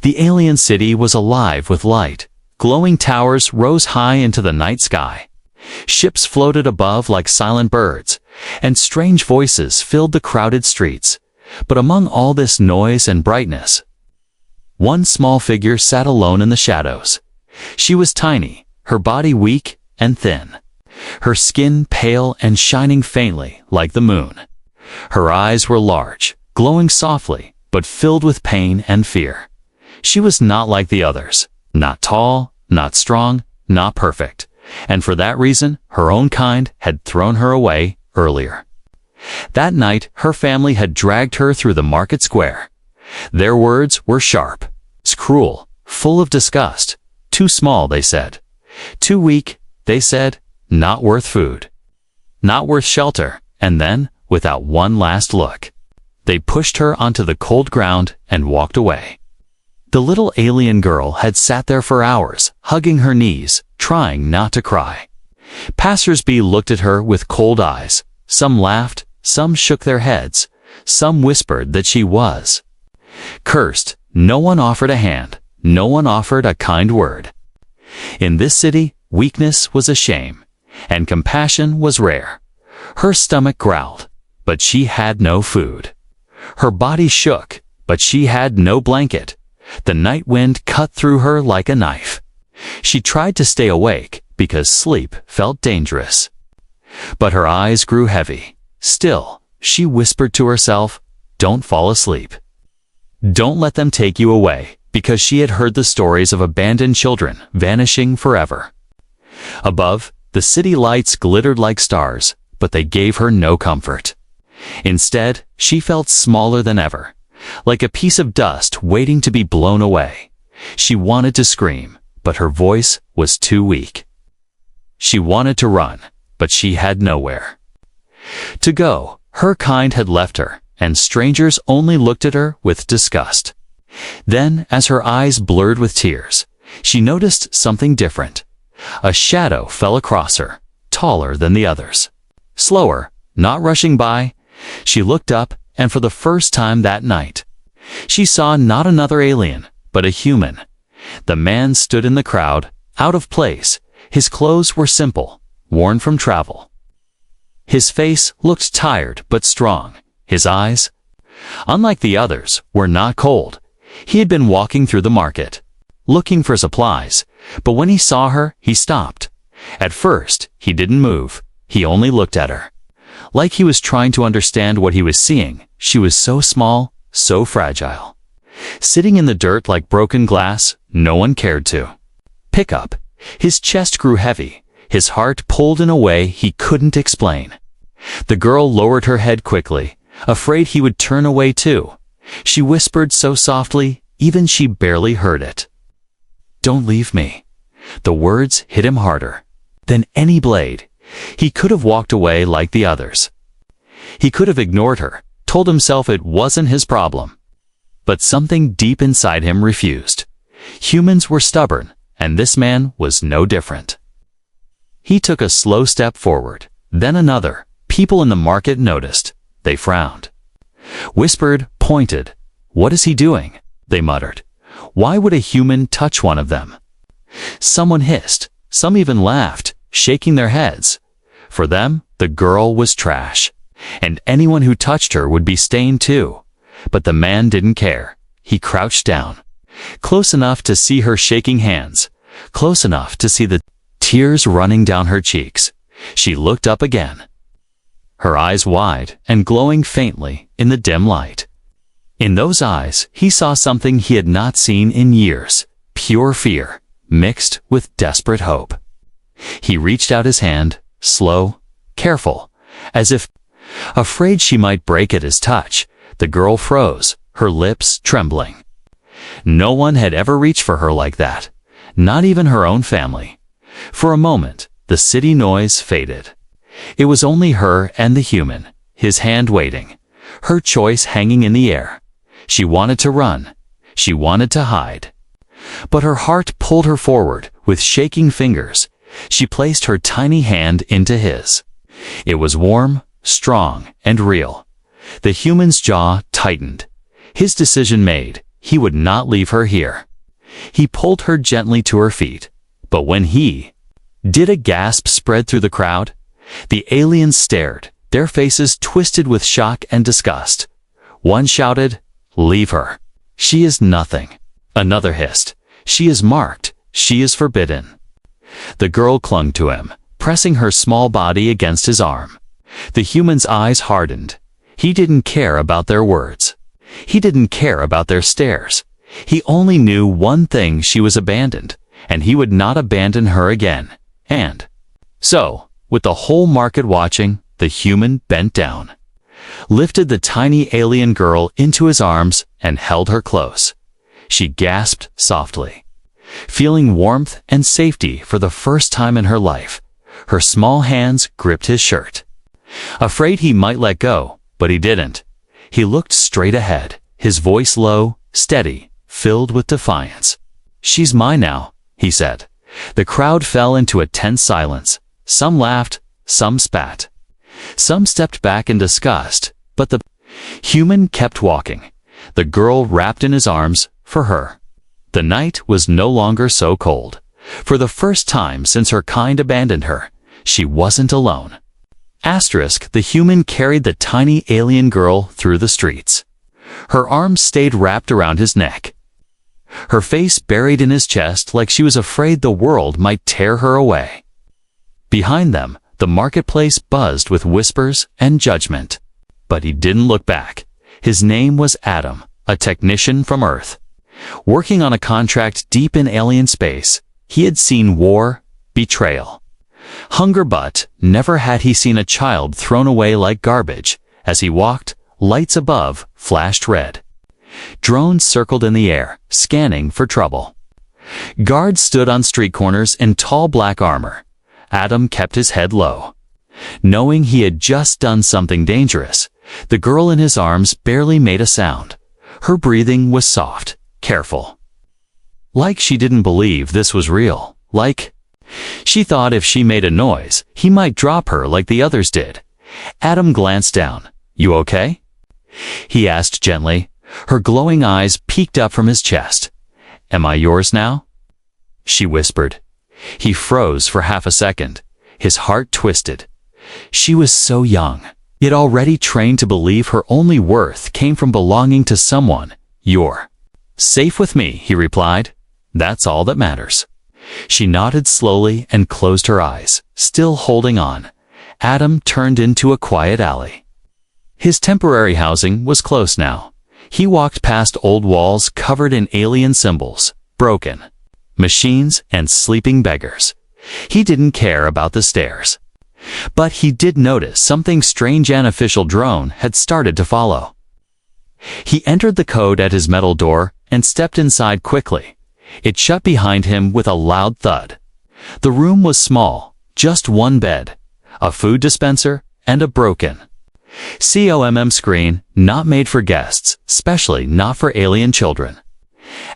The alien city was alive with light. Glowing towers rose high into the night sky. Ships floated above like silent birds, and strange voices filled the crowded streets. But among all this noise and brightness, one small figure sat alone in the shadows. She was tiny, her body weak and thin, her skin pale and shining faintly like the moon. Her eyes were large, glowing softly, but filled with pain and fear. She was not like the others, not tall, not strong, not perfect, and for that reason, her own kind had thrown her away earlier. That night, her family had dragged her through the market square. Their words were sharp, cruel, full of disgust. Too small, they said. Too weak, they said. Not worth food. Not worth shelter. And then, without one last look, they pushed her onto the cold ground and walked away. The little alien girl had sat there for hours, hugging her knees, trying not to cry. Passers-by looked at her with cold eyes. Some laughed, some shook their heads, some whispered that she was cursed. No one offered a hand, no one offered a kind word. In this city, weakness was a shame, and compassion was rare. Her stomach growled, but she had no food. Her body shook, but she had no blanket. The night wind cut through her like a knife. She tried to stay awake because sleep felt dangerous. But her eyes grew heavy. Still, she whispered to herself, "Don't fall asleep. Don't let them take you away," because she had heard the stories of abandoned children vanishing forever. Above, the city lights glittered like stars, but they gave her no comfort. Instead, she felt smaller than ever, like a piece of dust waiting to be blown away. She wanted to scream, but her voice was too weak. She wanted to run, but she had nowhere to go. Her kind had left her, and strangers only looked at her with disgust. Then, as her eyes blurred with tears, she noticed something different. A shadow fell across her, taller than the others. Slower, not rushing by, she looked up, and for the first time that night, she saw not another alien, but a human. The man stood in the crowd, out of place. His clothes were simple, worn from travel. His face looked tired but strong. His eyes, unlike the others, were not cold. He had been walking through the market, looking for supplies, but when he saw her, he stopped. At first, he didn't move. He only looked at her, like he was trying to understand what he was seeing. She was so small, so fragile. Sitting in the dirt like broken glass, no one cared to pick up. His chest grew heavy. His heart pulled in a way he couldn't explain. The girl lowered her head quickly, afraid he would turn away too. She whispered so softly, even she barely heard it. "Don't leave me." The words hit him harder than any blade. He could have walked away like the others. He could have ignored her, told himself it wasn't his problem. But something deep inside him refused. Humans were stubborn, and this man was no different. He took a slow step forward, then another. People in the market noticed. They frowned, whispered, pointed. "What is he doing?" they muttered. "Why would a human touch one of them?" Someone hissed. Some even laughed, shaking their heads. For them, the girl was trash, and anyone who touched her would be stained too. But the man didn't care. He crouched down, close enough to see her shaking hands, close enough to see the tears running down her cheeks. She looked up again, her eyes wide and glowing faintly in the dim light. In those eyes, he saw something he had not seen in years, pure fear, mixed with desperate hope. He reached out his hand, slow, careful, as if afraid she might break at his touch. The girl froze, her lips trembling. No one had ever reached for her like that, not even her own family. For a moment, the city noise faded. It was only her and the human, his hand waiting, her choice hanging in the air. She wanted to run. She wanted to hide. But her heart pulled her forward with shaking fingers. She placed her tiny hand into his. It was warm, strong, and real. The human's jaw tightened. His decision made, he would not leave her here. He pulled her gently to her feet, but when he did, a gasp spread through the crowd. The aliens stared, their faces twisted with shock and disgust. One shouted, "Leave her. She is nothing." Another hissed, "She is marked. She is forbidden." The girl clung to him, pressing her small body against his arm. The human's eyes hardened. He didn't care about their words. He didn't care about their stares. He only knew one thing: she was abandoned, and he would not abandon her again. And so, with the whole market watching, the human bent down, lifted the tiny alien girl into his arms, and held her close. She gasped softly, feeling warmth and safety for the first time in her life. Her small hands gripped his shirt, afraid he might let go, but he didn't. He looked straight ahead, his voice low, steady, filled with defiance. "She's mine now," he said. The crowd fell into a tense silence. Some laughed, some spat. Some stepped back in disgust, but the human kept walking, the girl wrapped in his arms, for her. The night was no longer so cold. For the first time since her kind abandoned her, she wasn't alone. The human carried the tiny alien girl through the streets. Her arms stayed wrapped around his neck, her face buried in his chest like she was afraid the world might tear her away. Behind them, the marketplace buzzed with whispers and judgment. But he didn't look back. His name was Adam, a technician from Earth. Working on a contract deep in alien space, he had seen war, betrayal, hunger, but never had he seen a child thrown away like garbage. As he walked, lights above flashed red. Drones circled in the air, scanning for trouble. Guards stood on street corners in tall black armor. Adam kept his head low, knowing he had just done something dangerous. The girl in his arms barely made a sound. Her breathing was soft, careful. Like she didn't believe this was real. Like she thought if she made a noise, he might drop her like the others did. Adam glanced down. "You okay?" he asked gently. Her glowing eyes peeked up from his chest. "Am I yours now?" she whispered. He froze for half a second. His heart twisted. She was so young, yet already trained to believe her only worth came from belonging to someone. "You're safe with me," he replied. "That's all that matters." She nodded slowly and closed her eyes, still holding on. Adam turned into a quiet alley. His temporary housing was close now. He walked past old walls covered in alien symbols, broken machines, and sleeping beggars. He didn't care about the stairs. But he did notice something strange. An official drone had started to follow. He entered the code at his metal door and stepped inside quickly. It shut behind him with a loud thud. The room was small, just one bed, a food dispenser, and a broken COMM screen, not made for guests, especially not for alien children.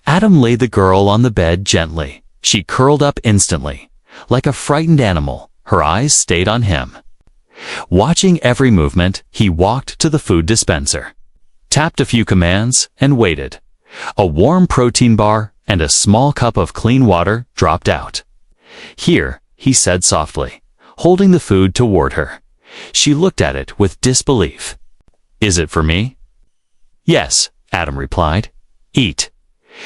Adam laid the girl on the bed gently. She curled up instantly. Like a frightened animal, her eyes stayed on him. Watching every movement, he walked to the food dispenser, tapped a few commands, and waited. A warm protein bar and a small cup of clean water dropped out. "Here," he said softly, holding the food toward her. She looked at it with disbelief. "Is it for me?" "Yes," Adam replied. "Eat."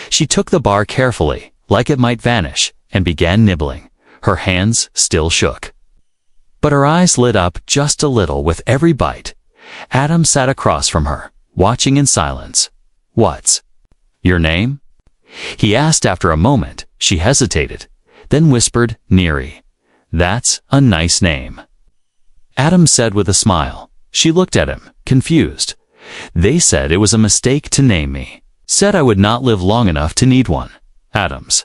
She took the bar carefully, like it might vanish, and began nibbling. Her hands still shook, but her eyes lit up just a little with every bite. Adam sat across from her, watching in silence. "What's your name?" he asked after a moment. She hesitated, then whispered, "Neri." "That's a nice name," Adam said with a smile. She looked at him, confused. "They said it was a mistake to name me. Said I would not live long enough to need one." Adam's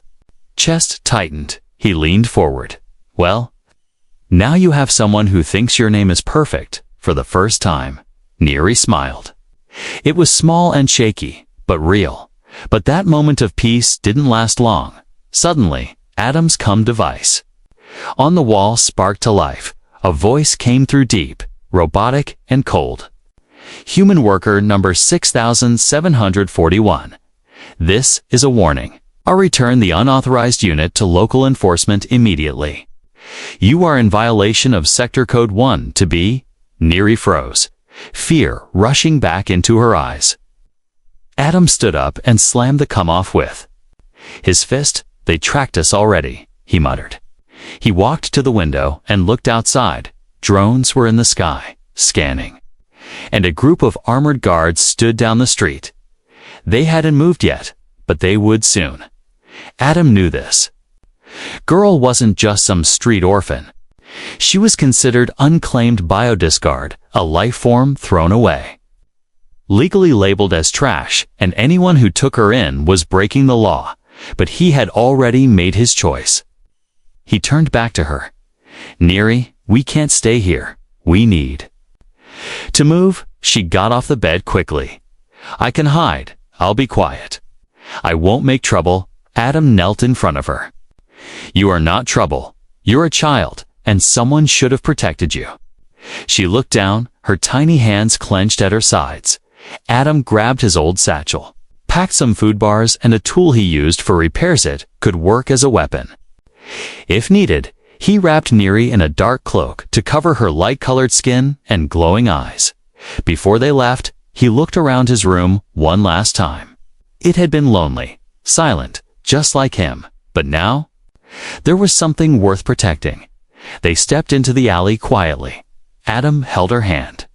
chest tightened. He leaned forward. "Well, now you have someone who thinks your name is perfect, for the first time." Neri smiled. It was small and shaky, but real. But that moment of peace didn't last long. Suddenly, Adam's device on the wall sparked to life. A voice came through, deep, robotic, and cold. "Human worker number 6741. This is a warning. I'll return the unauthorized unit to local enforcement immediately. You are in violation of Sector Code 1 to be. Neri froze, fear rushing back into her eyes. Adam stood up and slammed the come-off with his fist. They tracked us already, he muttered. He walked to the window and looked outside. Drones were in the sky, scanning. And a group of armored guards stood down the street. They hadn't moved yet, but they would soon. Adam knew this. Girl wasn't just some street orphan. She was considered unclaimed biodiscard, a life form thrown away. Legally labeled as trash, and anyone who took her in was breaking the law, but he had already made his choice. He turned back to her. Neri, we can't stay here. We need to move. She got off the bed quickly. I can hide. I'll be quiet. I won't make trouble. Adam knelt in front of her. You are not trouble. You're a child, and someone should have protected you. She looked down, her tiny hands clenched at her sides. Adam grabbed his old satchel, packed some food bars, and a tool he used for repairs. It could work as a weapon. If needed, he wrapped Neri in a dark cloak to cover her light-colored skin and glowing eyes. Before they left, he looked around his room one last time. It had been lonely, silent, just like him, but now there was something worth protecting. They stepped into the alley quietly. Adam held her hand,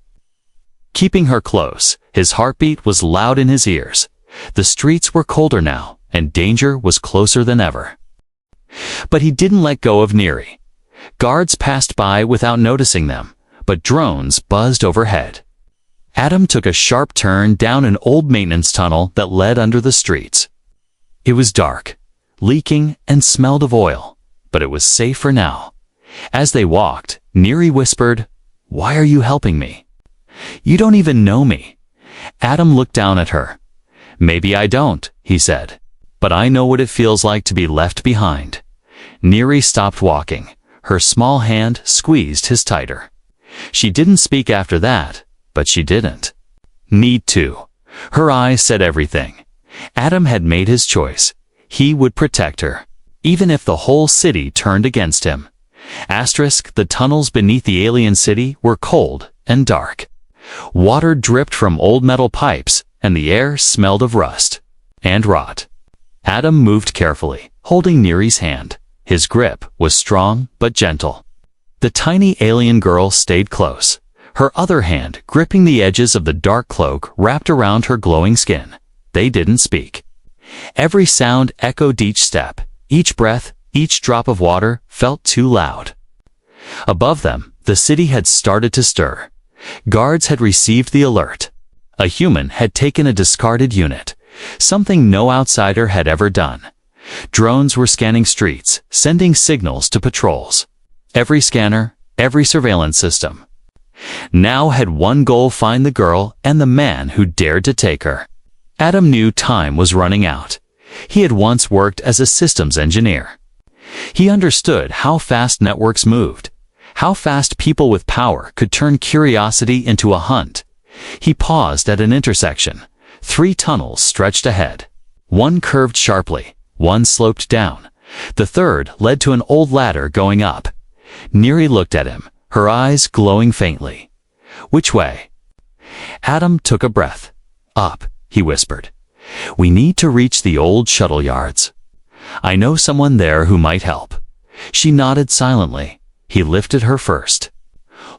keeping her close. His heartbeat was loud in his ears. The streets were colder now, and danger was closer than ever. But he didn't let go of Neri. Guards passed by without noticing them, but drones buzzed overhead. Adam took a sharp turn down an old maintenance tunnel that led under the streets. It was dark, leaking, and smelled of oil, but it was safe for now. As they walked, Neri whispered, "Why are you helping me? You don't even know me." Adam looked down at her. "Maybe I don't," he said, "but I know what it feels like to be left behind." Neri stopped walking. Her small hand squeezed his tighter. She didn't speak after that, but she didn't need to. Her eyes said everything. Adam had made his choice. He would protect her, even if the whole city turned against him. The tunnels beneath the alien city were cold and dark. Water dripped from old metal pipes, and the air smelled of rust and rot. Adam moved carefully, holding Neri's hand. His grip was strong but gentle. The tiny alien girl stayed close, her other hand gripping the edges of the dark cloak wrapped around her glowing skin. They didn't speak. Every sound echoed each step, each breath, each drop of water felt too loud. Above them, the city had started to stir. Guards had received the alert. A human had taken a discarded unit, something no outsider had ever done. Drones were scanning streets, sending signals to patrols. Every scanner, every surveillance system now had one goal: find the girl and the man who dared to take her. Adam knew time was running out. He had once worked as a systems engineer. He understood how fast networks moved, how fast people with power could turn curiosity into a hunt. He paused at an intersection. 3 tunnels stretched ahead. One curved sharply, one sloped down. The third led to an old ladder going up. Neri looked at him, her eyes glowing faintly. "Which way?" Adam took a breath. "Up," he whispered. "We need to reach the old shuttle yards. I know someone there who might help." She nodded silently. He lifted her first,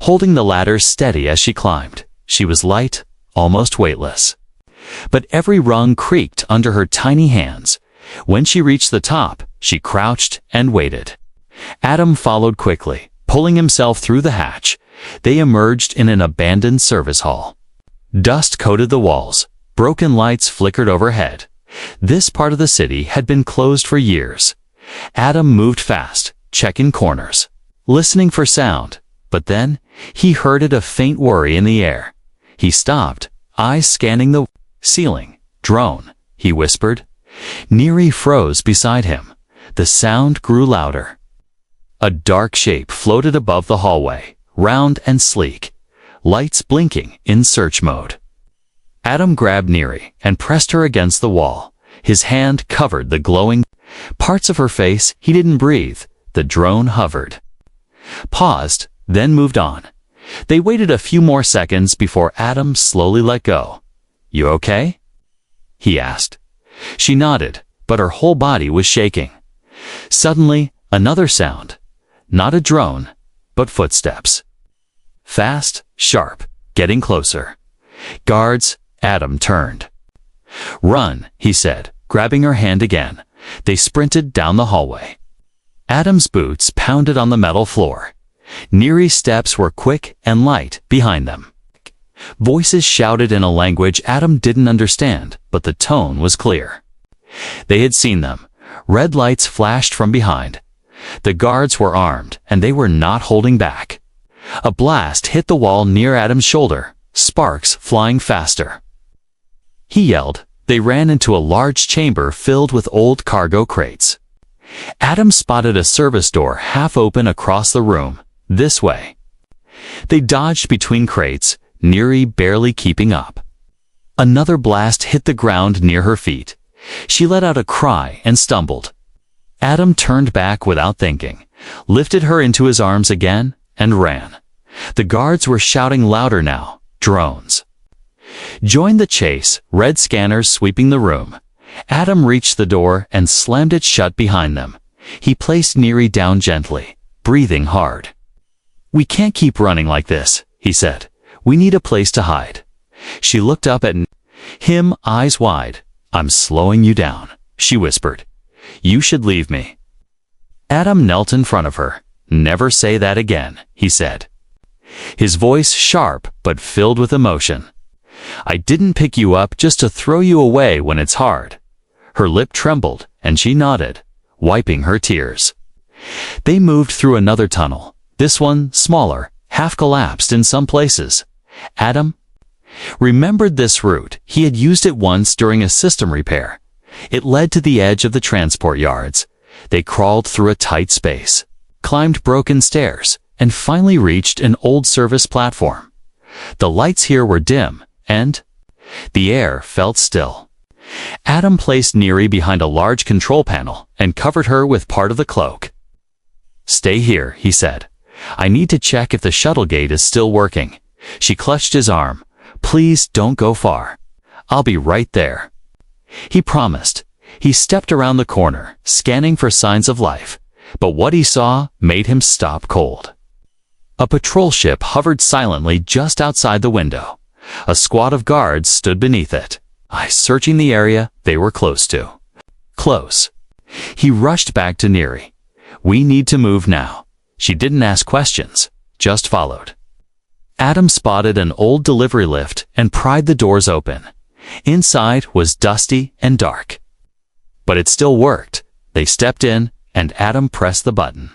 holding the ladder steady as she climbed. She was light, almost weightless. But every rung creaked under her tiny hands. When she reached the top, she crouched and waited. Adam followed quickly, pulling himself through the hatch. They emerged in an abandoned service hall. Dust coated the walls. Broken lights flickered overhead. This part of the city had been closed for years. Adam moved fast, checking corners, listening for sound, but then he heard a faint worry in the air. He stopped, eyes scanning the ceiling. "Drone," he whispered. Neri froze beside him. The sound grew louder. A dark shape floated above the hallway, round and sleek, lights blinking in search mode. Adam grabbed Neri and pressed her against the wall. His hand covered the glowing parts of her face. He didn't breathe. The drone hovered, paused, then moved on. They waited a few more seconds before Adam slowly let go. "You okay?" he asked. She nodded, but her whole body was shaking. Suddenly, another sound. Not a drone, but footsteps. Fast, sharp, getting closer. "Guards," Adam turned. "Run," he said, grabbing her hand again. They sprinted down the hallway. Adam's boots pounded on the metal floor. Neri's steps were quick and light behind them. Voices shouted in a language Adam didn't understand, but the tone was clear. They had seen them. Red lights flashed from behind. The guards were armed, and they were not holding back. A blast hit the wall near Adam's shoulder, sparks flying faster. He yelled. They ran into a large chamber filled with old cargo crates. Adam spotted a service door half open across the room. "This way." They dodged between crates, Neri barely keeping up. Another blast hit the ground near her feet. She let out a cry and stumbled. Adam turned back without thinking, lifted her into his arms again, and ran. The guards were shouting louder now. Drones joined the chase, red scanners sweeping the room. Adam reached the door and slammed it shut behind them. He placed Neri down gently, breathing hard. "We can't keep running like this," he said. "We need a place to hide." She looked up at him, eyes wide. "I'm slowing you down," she whispered. "You should leave me." Adam knelt in front of her. "Never say that again," he said. His voice sharp but filled with emotion. "I didn't pick you up just to throw you away when it's hard." Her lip trembled, and she nodded, wiping her tears. They moved through another tunnel, this one smaller, half-collapsed in some places. Adam remembered this route. He had used it once during a system repair. It led to the edge of the transport yards. They crawled through a tight space, climbed broken stairs, and finally reached an old service platform. The lights here were dim, and the air felt still. Adam placed Neri behind a large control panel and covered her with part of the cloak. "Stay here," he said. "I need to check if the shuttle gate is still working." She clutched his arm. "Please don't go far. I'll be right there." He promised. He stepped around the corner, scanning for signs of life, but what he saw made him stop cold. A patrol ship hovered silently just outside the window. A squad of guards stood beneath it, eyes searching the area they were close to. Close. He rushed back to Neri. "We need to move now." She didn't ask questions, just followed. Adam spotted an old delivery lift and pried the doors open. Inside was dusty and dark. But it still worked. They stepped in, and Adam pressed the button.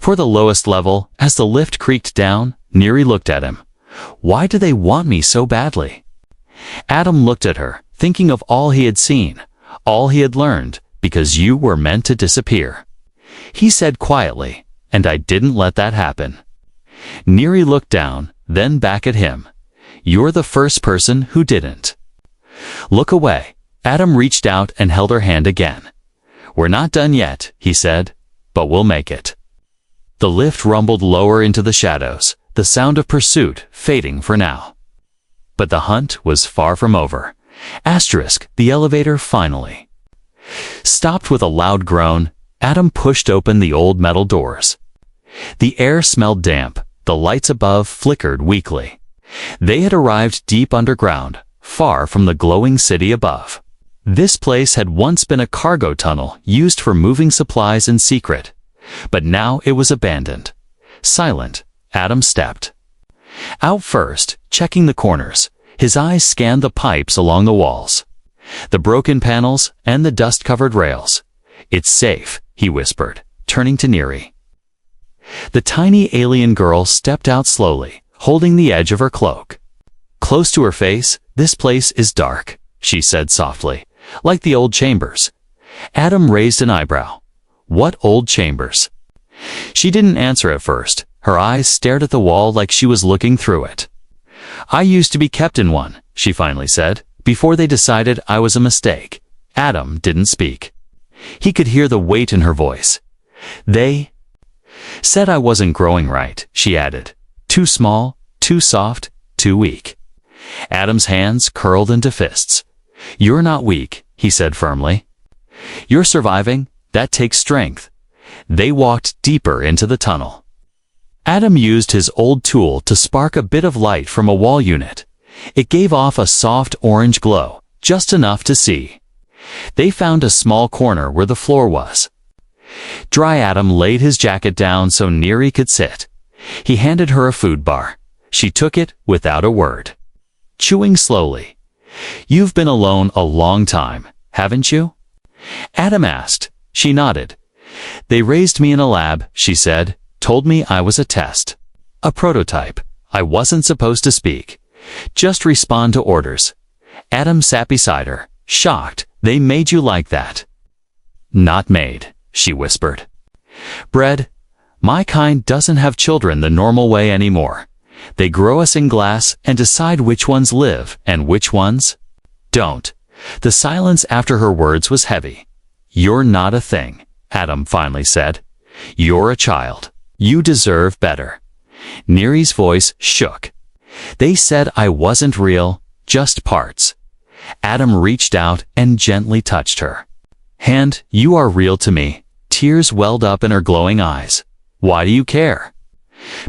For the lowest level, as the lift creaked down, Neri looked at him. "Why do they want me so badly?" Adam looked at her, thinking of all he had seen, all he had learned, "Because you were meant to disappear." He said quietly, "And I didn't let that happen." Neri looked down, then back at him. "You're the first person who didn't." "Look away." Adam reached out and held her hand again. "We're not done yet," he said, "but we'll make it." The lift rumbled lower into the shadows, the sound of pursuit fading for now. But the hunt was far from over. The elevator finally stopped with a loud groan. Adam pushed open the old metal doors. The air smelled damp. The lights above flickered weakly. They had arrived deep underground, far from the glowing city above. This place had once been a cargo tunnel used for moving supplies in secret, but now it was abandoned. Silent, Adam stepped out first, checking the corners. His eyes scanned the pipes along the walls, the broken panels, and the dust-covered rails. "It's safe," he whispered, turning to Neri. The tiny alien girl stepped out slowly, holding the edge of her cloak. Close to her face, "This place is dark," she said softly, "like the old chambers." Adam raised an eyebrow. "What old chambers?" She didn't answer at first. Her eyes stared at the wall like she was looking through it. "I used to be kept in one," she finally said, "before they decided I was a mistake." Adam didn't speak. He could hear the weight in her voice. They said I wasn't growing right, she added. Too small, too soft, too weak. Adam's hands curled into fists. You're not weak, he said firmly. You're surviving. That takes strength. They walked deeper into the tunnel. Adam used his old tool to spark a bit of light from a wall unit. It gave off a soft orange glow, just enough to see. They found a small corner where the floor was. Dry Adam laid his jacket down so Neri could sit. He handed her a food bar. She took it without a word, chewing slowly. You've been alone a long time, haven't you? Adam asked. She nodded. They raised me in a lab, she said, told me I was a test. A prototype. I wasn't supposed to speak. Just respond to orders. Adam sat beside her, shocked. They made you like that. Not made, she whispered. Bred. My kind doesn't have children the normal way anymore. They grow us in glass and decide which ones live and which ones don't. The silence after her words was heavy. You're not a thing, Adam finally said. You're a child. You deserve better. Neri's voice shook. They said I wasn't real, just parts. Adam reached out and gently touched her hand. You are real to me. Tears welled up in her glowing eyes. Why do you care?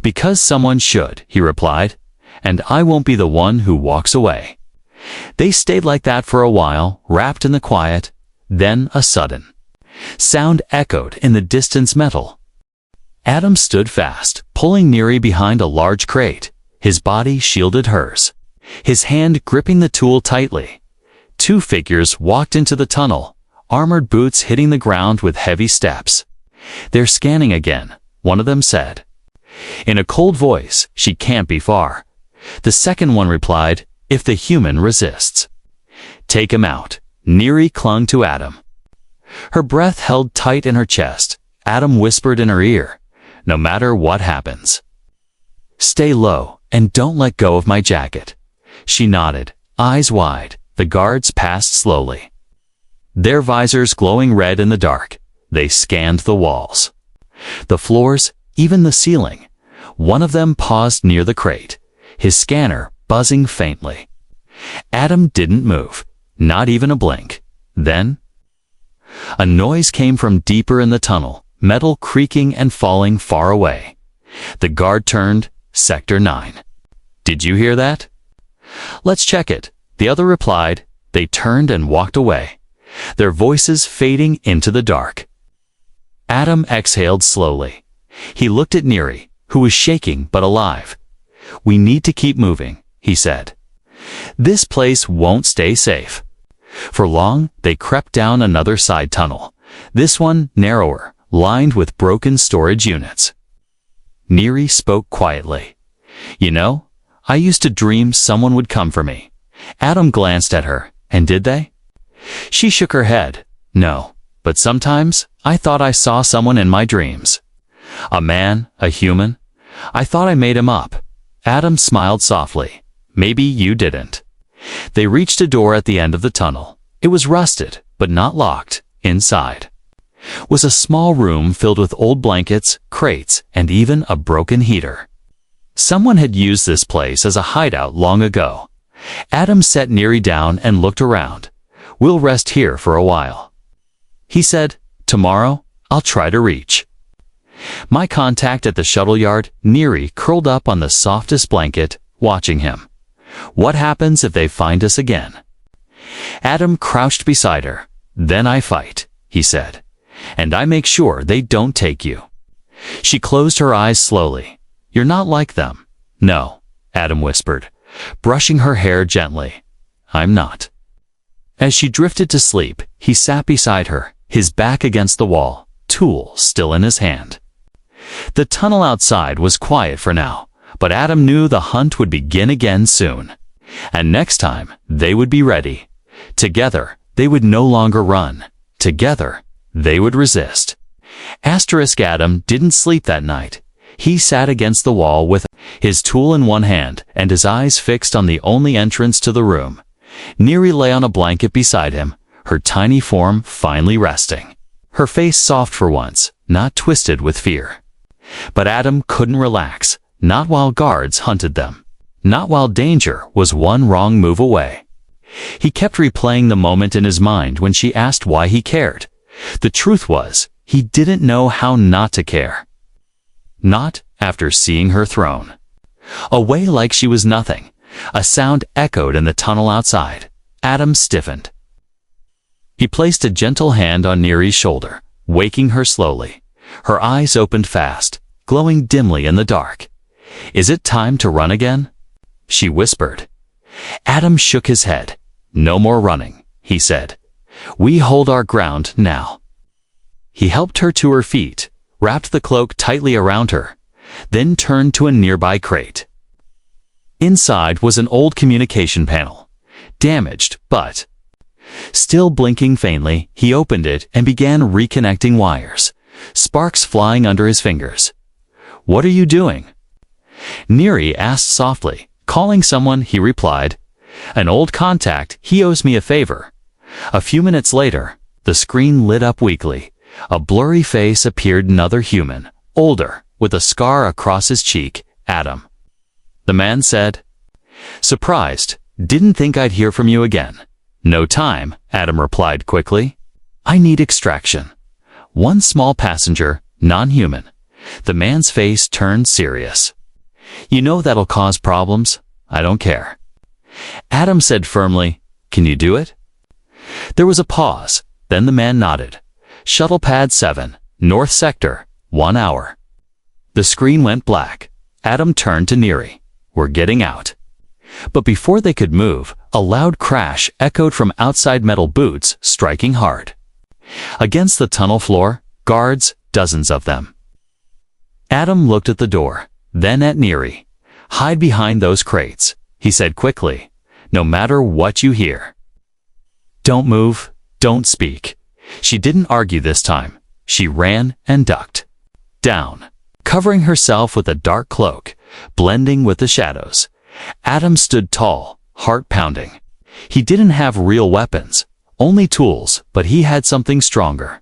Because someone should, he replied, and I won't be the one who walks away. They stayed like that for a while, wrapped in the quiet. Then a sudden sound echoed in the distant metal. Adam stood fast, pulling Neri behind a large crate. His body shielded hers, his hand gripping the tool tightly. Two figures walked into the tunnel, armored boots hitting the ground with heavy steps. They're scanning again, one of them said. In a cold voice, she can't be far. The second one replied, if the human resists. Take him out. Neri clung to Adam. Her breath held tight in her chest. Adam whispered in her ear, no matter what happens, stay low and don't let go of my jacket. She nodded, eyes wide. The guards passed slowly, their visors glowing red in the dark. They scanned the walls, the floors, even the ceiling. One of them paused near the crate, his scanner buzzing faintly. Adam didn't move, not even a blink. Then a noise came from deeper in the tunnel, metal creaking and falling far away. The guard turned. Sector 9. Did you hear that? Let's check it, the other replied. They turned and walked away, their voices fading into the dark. Adam exhaled slowly. He looked at Neri, who was shaking but alive. We need to keep moving, he said. This place won't stay safe. For long, they crept down another side tunnel, this one narrower, lined with broken storage units. Neri spoke quietly. You know, I used to dream someone would come for me. Adam glanced at her. And did they? She shook her head. No, but sometimes I thought I saw someone in my dreams. A man, a human. I thought I made him up. Adam smiled softly. Maybe you didn't. They reached a door at the end of the tunnel. It was rusted, but not locked. Inside was a small room filled with old blankets, crates, and even a broken heater. Someone had used this place as a hideout long ago. Adam set Neri down and looked around. We'll rest here for a while, he said. Tomorrow, I'll try to reach my contact at the shuttle yard. Neri curled up on the softest blanket, watching him. What happens if they find us again? Adam crouched beside her. Then I fight, he said. And I make sure they don't take you. She closed her eyes slowly. You're not like them. No, Adam whispered, brushing her hair gently. I'm not. As she drifted to sleep, he sat beside her, his back against the wall, tool still in his hand. The tunnel outside was quiet for now, but Adam knew the hunt would begin again soon. And next time, they would be ready. Together, they would no longer run. Together, they would resist. Adam didn't sleep that night. He sat against the wall with his tool in one hand and his eyes fixed on the only entrance to the room. Neri lay on a blanket beside him, her tiny form finally resting. Her face soft for once, not twisted with fear. But Adam couldn't relax, not while guards hunted them. Not while danger was one wrong move away. He kept replaying the moment in his mind when she asked why he cared. The truth was, he didn't know how not to care. Not after seeing her thrown away like she was nothing. A sound echoed in the tunnel outside. Adam stiffened. He placed a gentle hand on Neri's shoulder, waking her slowly. Her eyes opened fast, glowing dimly in the dark. "Is it time to run again?" she whispered. Adam shook his head. "No more running," he said. "We hold our ground now." He helped her to her feet, wrapped the cloak tightly around her, then turned to a nearby crate. Inside was an old communication panel. Damaged, but still blinking faintly, he opened it and began reconnecting wires, sparks flying under his fingers. "What are you doing?" Neri asked softly. "Calling someone," he replied. "An old contact, he owes me a favor." A few minutes later, the screen lit up weakly. A blurry face appeared, another human, older, with a scar across his cheek. "Adam." The man said. "Surprised. Didn't think I'd hear from you again." "No time," Adam replied quickly. "I need extraction. One small passenger, non-human." The man's face turned serious. "You know that'll cause problems. I don't care." Adam said firmly, "Can you do it?" There was a pause, then the man nodded. "Shuttle pad 7, North Sector, 1 hour." The screen went black. Adam turned to Neri. "We're getting out." But before they could move, a loud crash echoed from outside, metal boots striking hard against the tunnel floor. Guards, dozens of them. Adam looked at the door, then at Neri. "Hide behind those crates," he said quickly. "No matter what you hear. Don't move, don't speak." She didn't argue this time. She ran and ducked down, covering herself with a dark cloak, blending with the shadows. Adam stood tall, heart pounding. He didn't have real weapons, only tools, but he had something stronger.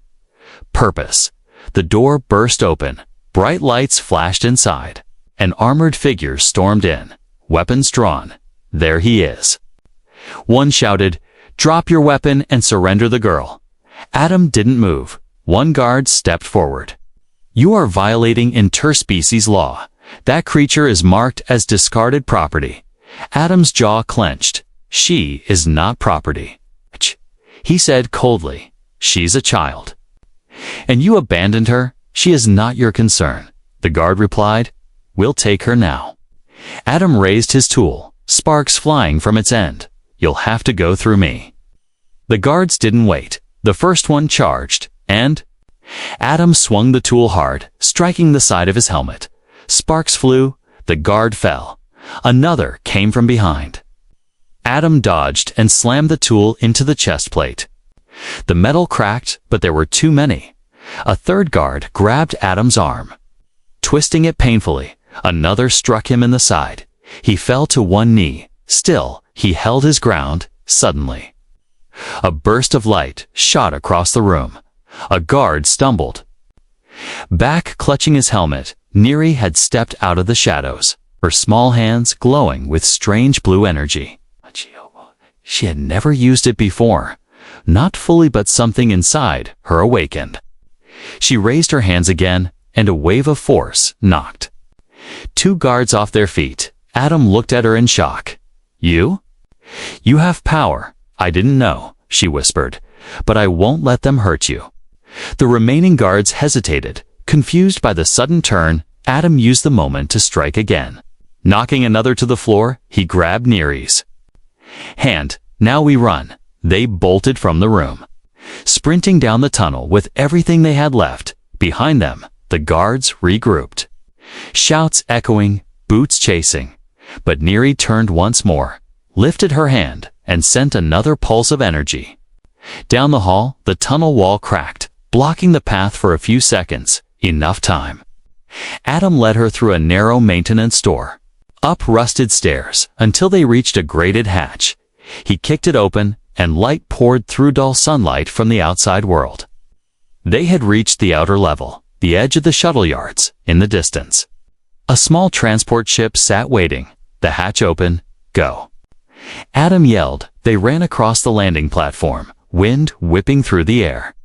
Purpose. The door burst open. Bright lights flashed inside. An armored figure stormed in, weapons drawn. "There he is." One shouted, "Drop your weapon and surrender the girl." Adam didn't move. One guard stepped forward. "You are violating interspecies law. That creature is marked as discarded property." Adam's jaw clenched. "She is not property," he said coldly. "She's a child. And you abandoned her? She is not your concern." The guard replied. "We'll take her now." Adam raised his tool, sparks flying from its end. "You'll have to go through me." The guards didn't wait. The first one charged, and Adam swung the tool hard, striking the side of his helmet. Sparks flew. The guard fell. Another came from behind. Adam dodged and slammed the tool into the chest plate. The metal cracked, but there were too many. A third guard grabbed Adam's arm, twisting it painfully. Another struck him in the side. He fell to one knee. Still, he held his ground. Suddenly, a burst of light shot across the room. A guard stumbled back, clutching his helmet. Neri had stepped out of the shadows, her small hands glowing with strange blue energy. She had never used it before. Not fully, but something inside her awakened. She raised her hands again, and a wave of force knocked two guards off their feet. Adam looked at her in shock. You? "You have power. I didn't know," she whispered. "But I won't let them hurt you." The remaining guards hesitated, confused by the sudden turn. Adam used the moment to strike again. Knocking another to the floor, he grabbed Neri's hand. "Now we run." They bolted from the room, sprinting down the tunnel with everything they had left. Behind them, the guards regrouped. Shouts echoing, boots chasing. But Neri turned once more, lifted her hand, and sent another pulse of energy. Down the hall, the tunnel wall cracked, blocking the path for a few seconds. Enough time. Adam led her through a narrow maintenance door, up rusted stairs, until they reached a grated hatch. He kicked it open, and light poured through dull sunlight from the outside world. They had reached the outer level, the edge of the shuttle yards, in the distance. A small transport ship sat waiting, the hatch open, go. Adam yelled. They ran across the landing platform, wind whipping through the air.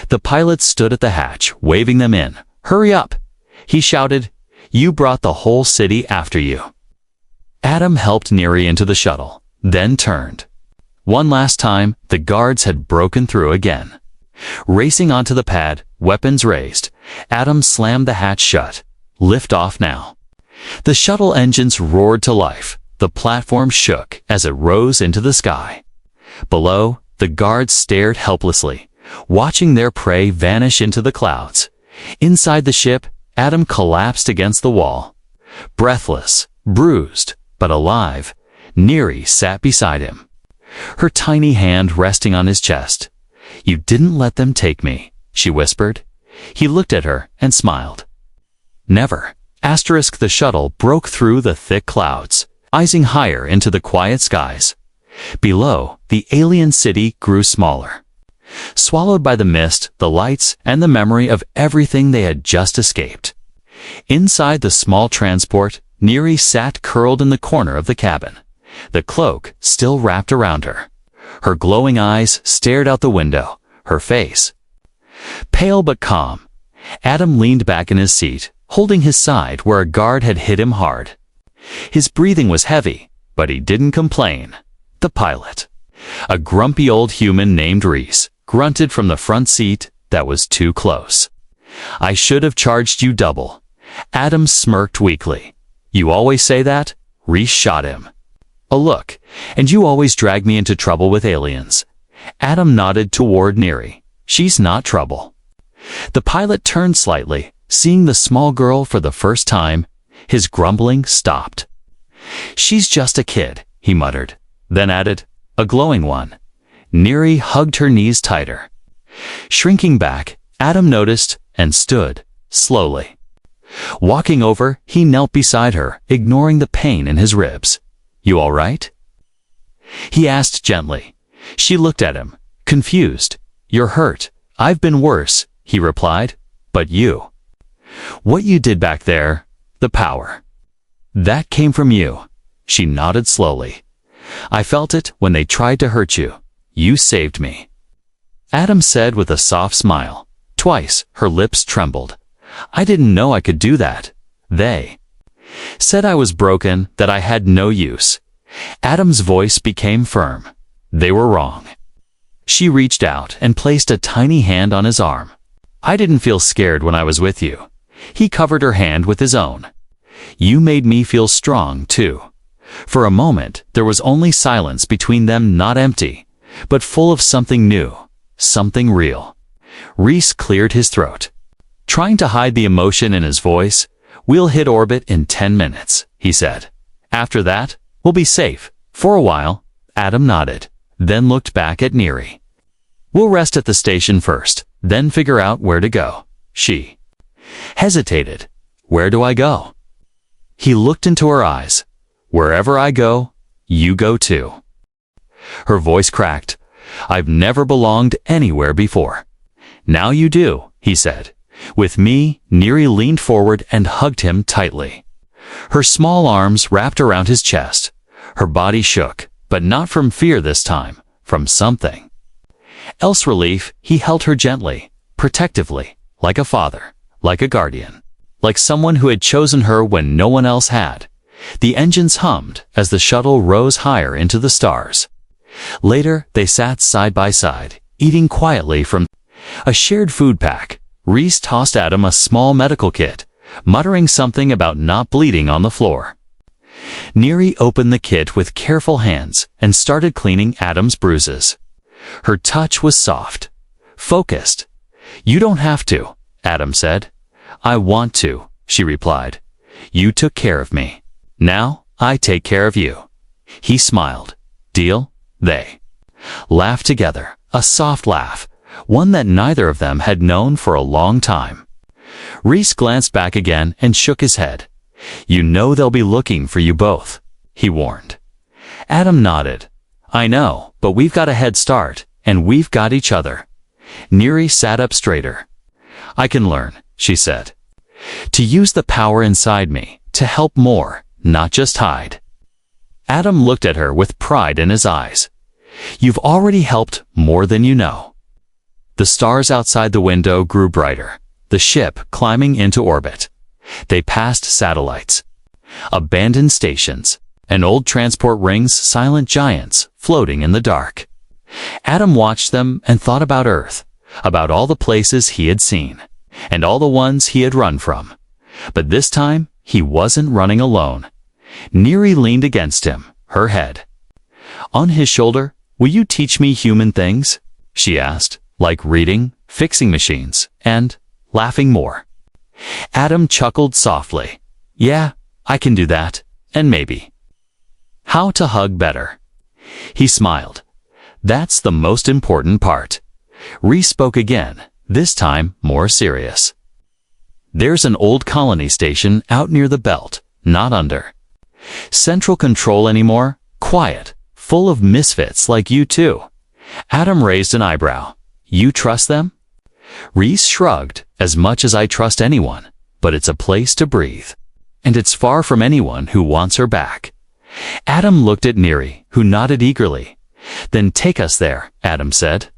The pilot stood at the hatch, waving them in. Hurry up! He shouted. You brought the whole city after you. Adam helped Neri into the shuttle, then turned. One last time, the guards had broken through again. Racing onto the pad, weapons raised, Adam slammed the hatch shut. Lift off now. The shuttle engines roared to life. The platform shook as it rose into the sky. Below, the guards stared helplessly, watching their prey vanish into the clouds. Inside the ship, Adam collapsed against the wall. Breathless, bruised, but alive, Neri sat beside him, her tiny hand resting on his chest. You didn't let them take me, she whispered. He looked at her and smiled. Never. The shuttle broke through the thick clouds, rising higher into the quiet skies. Below, the alien city grew smaller, swallowed by the mist, the lights, and the memory of everything they had just escaped. Inside the small transport, Neri sat curled in the corner of the cabin, the cloak still wrapped around her. Her glowing eyes stared out the window, her face pale but calm. Adam leaned back in his seat, holding his side where a guard had hit him hard. His breathing was heavy, but he didn't complain. The pilot, a grumpy old human named Reese, grunted from the front seat. That was too close. I should have charged you double. Adam smirked weakly. You always say that? Reese shot him. A look, and you always drag me into trouble with aliens. Adam nodded toward Neri. She's not trouble. The pilot turned slightly, seeing the small girl for the first time. His grumbling stopped. She's just a kid, he muttered, then added, a glowing one. Neri hugged her knees tighter. Shrinking back, Adam noticed and stood, slowly. Walking over, he knelt beside her, ignoring the pain in his ribs. You all right? He asked gently. She looked at him, confused. You're hurt. I've been worse, he replied. But you. What you did back there, the power. That came from you. She nodded slowly. I felt it when they tried to hurt you. You saved me. Adam said with a soft smile. Twice, her lips trembled. I didn't know I could do that. They said I was broken, that I had no use. Adam's voice became firm. They were wrong. She reached out and placed a tiny hand on his arm. I didn't feel scared when I was with you. He covered her hand with his own. You made me feel strong, too. For a moment, there was only silence between them, not empty, but full of something new, something real. Reese cleared his throat, trying to hide the emotion in his voice. We'll hit orbit in 10 minutes, he said. After that, we'll be safe. For a while, Adam nodded, then looked back at Neri. We'll rest at the station first, then figure out where to go. She hesitated. Where do I go? He looked into her eyes. Wherever I go, you go too. Her voice cracked. I've never belonged anywhere before. Now you do, he said. With me, Neri leaned forward and hugged him tightly. Her small arms wrapped around his chest. Her body shook, but not from fear this time, from something else. Relief. He held her gently, protectively, like a father, like a guardian, like someone who had chosen her when no one else had. The engines hummed as the shuttle rose higher into the stars. Later, they sat side by side, eating quietly from a shared food pack. Reese tossed Adam a small medical kit, muttering something about not bleeding on the floor. Neri opened the kit with careful hands and started cleaning Adam's bruises. Her touch was soft, focused. You don't have to, Adam said. I want to, she replied. You took care of me. Now, I take care of you. He smiled. Deal? They laughed together, a soft laugh, one that neither of them had known for a long time. Reese glanced back again and shook his head. You know they'll be looking for you both, he warned. Adam nodded. I know, but we've got a head start, and we've got each other. Neri sat up straighter. I can learn, she said. To use the power inside me, to help more, not just hide. Adam looked at her with pride in his eyes. You've already helped more than you know. The stars outside the window grew brighter, the ship climbing into orbit. They passed satellites, abandoned stations, and old transport rings, silent giants floating in the dark. Adam watched them and thought about Earth, about all the places he had seen, and all the ones he had run from. But this time, he wasn't running alone. Neri leaned against him, her head on his shoulder. Will you teach me human things? She asked, like reading, fixing machines, and laughing more. Adam chuckled softly. Yeah, I can do that, and maybe. How to hug better. He smiled. That's the most important part. Rhys spoke again, this time more serious. There's an old colony station out near the belt, not under central control anymore, quiet, full of misfits like you too. Adam raised an eyebrow. You trust them? Rhys shrugged. As much as I trust anyone, but it's a place to breathe. And it's far from anyone who wants her back. Adam looked at Neri, who nodded eagerly. Then take us there, Adam said.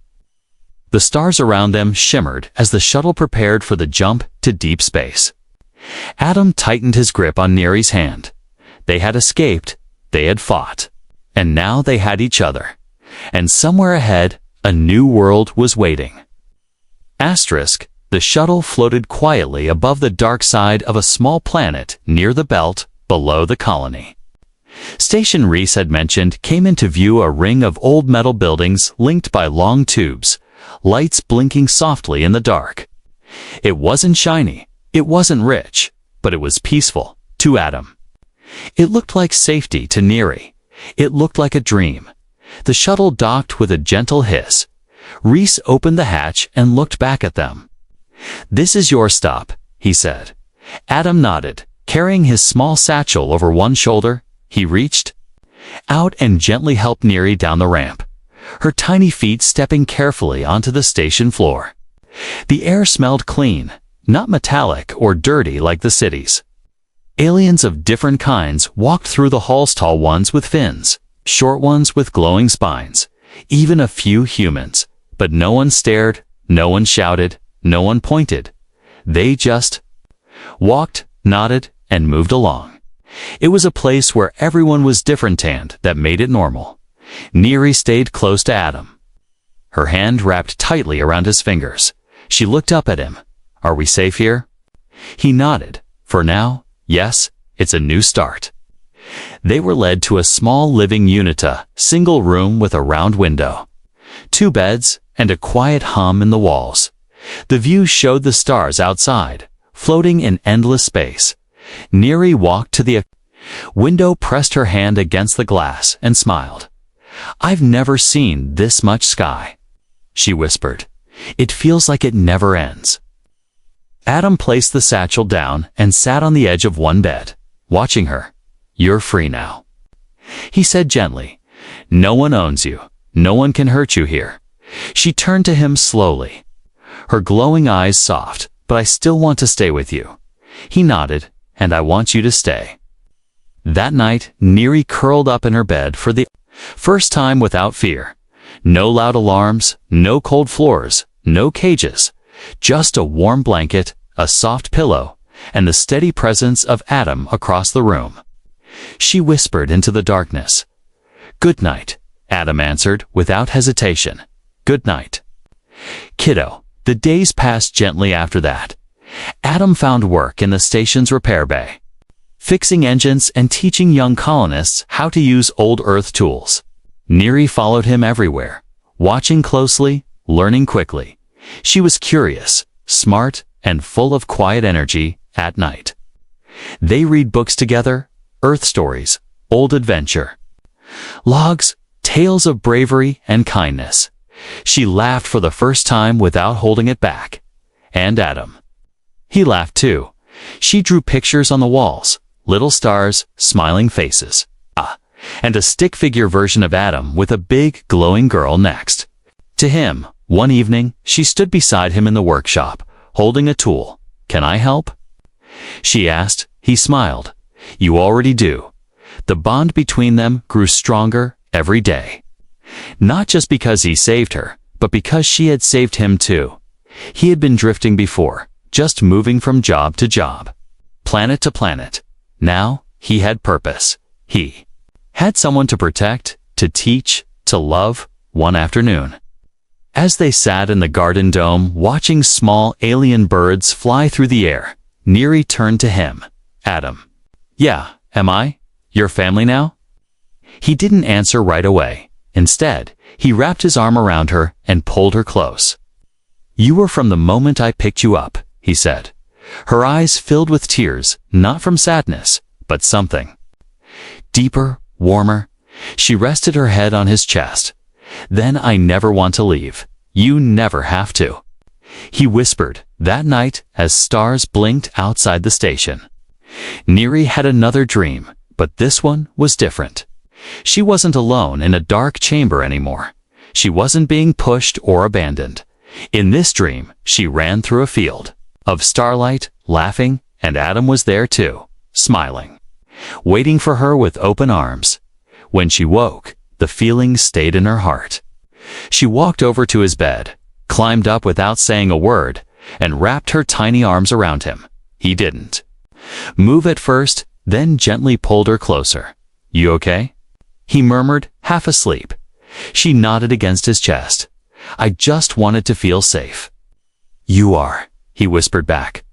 The stars around them shimmered as the shuttle prepared for the jump to deep space. Adam tightened his grip on Neri's hand. They had escaped, they had fought, and now they had each other. And somewhere ahead, a new world was waiting. Asterisk, the shuttle floated quietly above the dark side of a small planet near the belt, below the colony. Station Rhys had mentioned came into view a ring of old metal buildings linked by long tubes, lights blinking softly in the dark. It wasn't shiny, it wasn't rich, but it was peaceful, to Adam. It looked like safety to Neri. It looked like a dream. The shuttle docked with a gentle hiss. Rhys opened the hatch and looked back at them. This is your stop, he said. Adam nodded. Carrying his small satchel over one shoulder, he reached out and gently helped Neri down the ramp, her tiny feet stepping carefully onto the station floor. The air smelled clean, not metallic or dirty like the cities. Aliens of different kinds walked through the halls, tall ones with fins, short ones with glowing spines, even a few humans. But no one stared, no one shouted, no one pointed. They just walked, nodded, and moved along. It was a place where everyone was different, tanned, that made it normal. Neri stayed close to Adam, her hand wrapped tightly around his fingers. She looked up at him. Are we safe here? He nodded. For now, yes, it's a new start. They were led to a small living unit, a single room with a round window, 2 beds, and a quiet hum in the walls. The view showed the stars outside, floating in endless space. Neri walked to the window, pressed her hand against the glass, and smiled. I've never seen this much sky, she whispered. It feels like it never ends. Adam placed the satchel down and sat on the edge of one bed, watching her. You're free now, he said gently. No one owns you. No one can hurt you here. She turned to him slowly, her glowing eyes soft. But I still want to stay with you. He nodded. And I want you to stay. That night, Neri curled up in her bed for the first time without fear. No loud alarms, no cold floors, no cages. Just a warm blanket, a soft pillow, and the steady presence of Adam across the room. She whispered into the darkness. Good night, Adam answered without hesitation. Good night. Kiddo. The days passed gently after that. Adam found work in the station's repair bay, fixing engines and teaching young colonists how to use old Earth tools. Neri followed him everywhere, watching closely, learning quickly. She was curious, smart, and full of quiet energy at night. They read books together, Earth stories, old adventure logs, tales of bravery and kindness. She laughed for the first time without holding it back. And Adam. He laughed too. She drew pictures on the walls, little stars, smiling faces. and a stick-figure version of Adam with a big, glowing girl next. To him, one evening, she stood beside him in the workshop, holding a tool. "Can I help?" she asked. He smiled. "You already do." The bond between them grew stronger every day. Not just because he saved her, but because she had saved him too. He had been drifting before, just moving from job to job, planet to planet. Now, he had purpose. He had someone to protect, to teach, to love. One afternoon, as they sat in the garden dome watching small alien birds fly through the air, Neri turned to him. "Adam." "Yeah, am I? Your family now?" He didn't answer right away. Instead, he wrapped his arm around her and pulled her close. "You were from the moment I picked you up," he said. Her eyes filled with tears, not from sadness, but something deeper, warmer. She rested her head on his chest. "Then I never want to leave. You never have to," he whispered that night as stars blinked outside the station. Neri had another dream, but this one was different. She wasn't alone in a dark chamber anymore. She wasn't being pushed or abandoned. In this dream, she ran through a field of starlight, laughing, and Adam was there too, smiling, waiting for her with open arms. When she woke, the feeling stayed in her heart. She walked over to his bed, climbed up without saying a word, and wrapped her tiny arms around him. He didn't move at first, then gently pulled her closer. "You okay?" he murmured, half asleep. She nodded against his chest. "I just wanted to feel safe." "You are," he whispered back.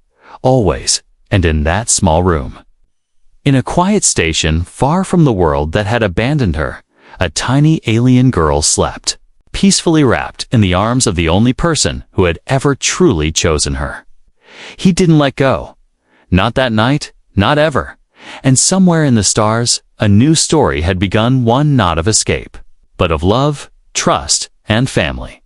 "Always, and in that small room." In a quiet station far from the world that had abandoned her, a tiny alien girl slept, peacefully wrapped in the arms of the only person who had ever truly chosen her. He didn't let go. Not that night, not ever. And somewhere in the stars, a new story had begun, one not of escape, but of love, trust, and family.